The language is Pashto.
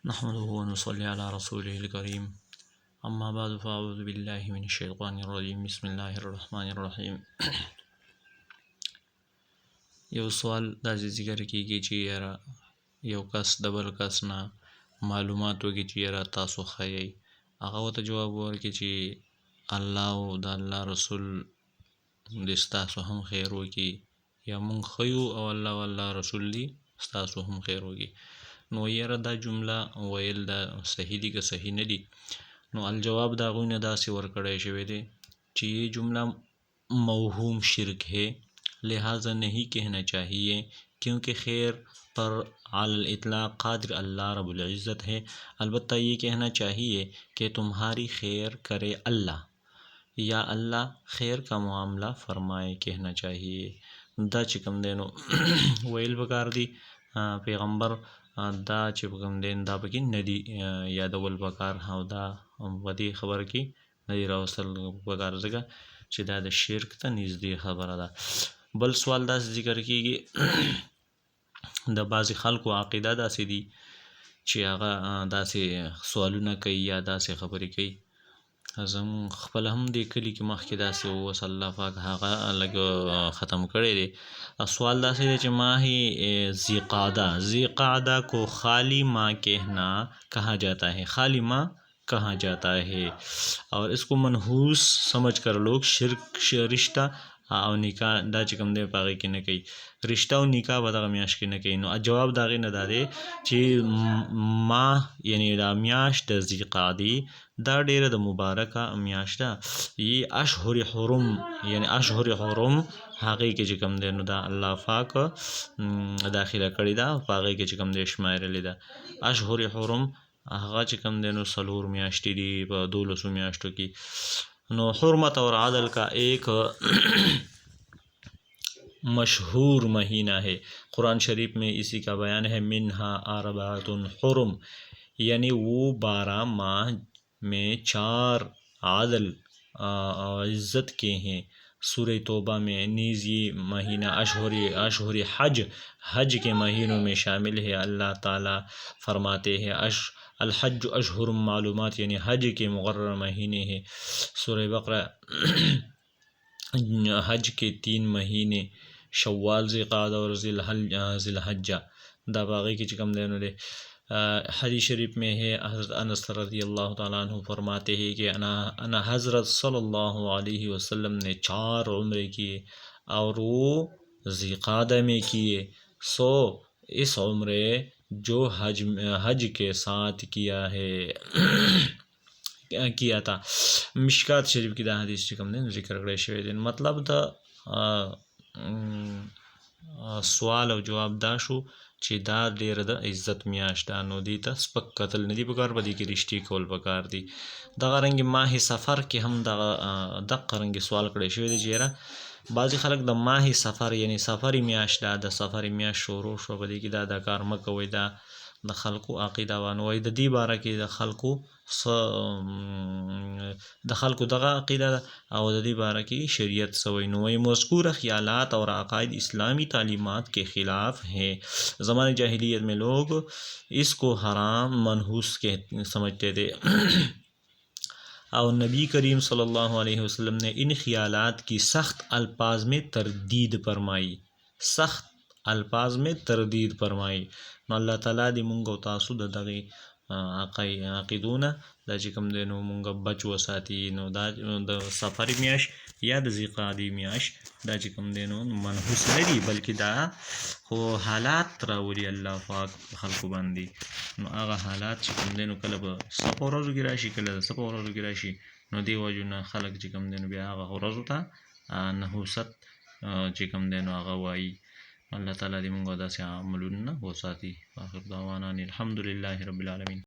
نحمده ونصلي على رسوله الكريم اما بعد فاعوذ بالله من الشيطان الرجيم بسم الله الرحمن الرحیم. یو سوال داسې ذکر کیږي چې یاره یو کس د بل کس نه معلومات وکړي چې یاره تاسو ښه یئ، هغه ورته جواب ورکړي چې الله او د الله رسول دې ستاسو هم خیر وکړي، یا موږ ښه یو او الله او الله رسول دې ستاسو هم خیر وکړي. نو یاره دا جمله ویل دا صحیح دي که صحیح نه دي؟ نو الجواب د هغوی نه داسې ورکړی شوی دی چې یہ جملہ موہوم شرک ہے، لہٰذا نہیں کہنا چاہیے کیونکہ خیر پر علی الاطلاق قادر اللہ رب العزت ہے. البتہ یہ کہنا چاہیے کہ تمہاری خیر کرے اللہ، یا اللہ خیر کا معاملہ فرمائے کہنا چاہیے. دا چې کوم دی نو ویل پکار دی پیغمبر دا چې کوم دی دا پکې نه دي یادول پکار، او دا په دې خبره کې نه دي راوستل پکار، ځکه چې دا د شرک ته نږدې خبره ده. بل سوال داسې ذکر کېږي د بعضې خلکو عقیده داسې دي چې هغه داسې سوالونه کوي یا داسې خبرې کوي. زموږ خپل هم دې کلي کې مخکې داسې اوس الله پاک هغه لږ ختم کړی دی. سوال داسې دی چې ماہ ذی قعدہ کو خالی ماہ کہنا کہا جاتا ہے، خالی ماہ کہا جاتا ہے، اور اس کو منحوس سمجھ کر لوگ شرک رشتہ او نکاح دا چې کوم دی په هغې کې نه کوي، رشته او نکاح به دغه میاشت کې نه کوي. نو جواب د هغې نه دا دی چې ماہ یعنی دا میاشت د ذی قعدې دا ډیره د مبارکه میاشت ده. یہ اشهر حرم یعنی اشهر حرم هغې کې چې کوم دی نو دا الله پاک داخله کړې ده، په هغې کې چې کوم دی شمارلې ده. اشهر حرم هغه چې کوم دی نو 4 میاشتې دي په 12 میاشتو کې. نو حرمت اور عدل کا ایک مشہور مہینہ ہے، قرآن شریف میں اسی کا بیان ہے. منہا اربعۃ حرم، یعنی وہ 12 ماہ میں 4 عادل عزت کے ہیں. سورہ توبہ میں نیز یہ مہینہ اشہر حج کے مہینوں میں شامل ہے. اللہ تعالیٰ فرماتے ہیں الحج اشہر معلومات، یعنی حج کے مقرر مہینے ہیں. سورہ بقرہ حج کے 3 مہینے شوال، ذی قعدہ اور ذی الحجہ دا باغی کی چکم دینو دے. حدیث شریف میں ہے حضرت انس رضی اللہ تعالیٰ عنہ فرماتے ہیں کہ انا حضرت صلی اللہ علیہ وسلم نے 4 عمرے کیے اور وہ ذی قعدہ میں کیے. سو اس عمرے جو حج کے ساتھ کیا تھا. مشکات شریف کی دا حدیث چکم دین ذکر کړی شوی دی. مطلب دا سوال او جواب دا شو چې دا ډیره د عزت میاشت ده، نو دې ته سپک کتل نه دي پکار، په دې کې رښتې کول پکار دي. دغه رنګې ماہ سفر کې هم دقه رنګې سوال کړی شوی دی چې یاره بعضې خلک د ماہ سفر یعنی سفري میاشت ده، د سفري میاشت شروع شوه، په دې کې دا کار مه کوئ، دا د خلکو عقیده وه. نو وایي د دې باره کې د خلکو دغه عقیده ده او د دې باره کې شریعت څه وایي. نو وایي مذکورہ خیالات اور عقائد اسلامی تعلیمات کے خلاف ہیں. زمانۂ جاہلیت میں لوگ اس کو حرام منحوس سمجھتے تھے، اور نبی کریم صلی اللہ علیہ وسلم نے ان خیالات کی سخت الفاظ میں تردید فرمائی. نو الله تعالیٰ دې مونږ او تاسو د دغې عقیدونه دا چې کوم دی نو مونږ بچ وساتي. نو دا د سفر میاشت یا د ذی قعدې میاشت دا چې کوم دی نو منحوس نه دي، بلکې دا خو حالات راولي الله پاک خلکو باندې. نو هغه حالات چې کوم دی نو کله په څه په ورځو کې راشي، کله د څه په ورځو کې راشي، نو دې وجو نه خلک چې کوم دی نو بیا هغه ورځو ته نحوست چې کوم دی نو هغه وایي. الله تعالیٰ دې مونږ داسې عملونه وساتي. آخر دعوانا الحمدلله رب العالمین.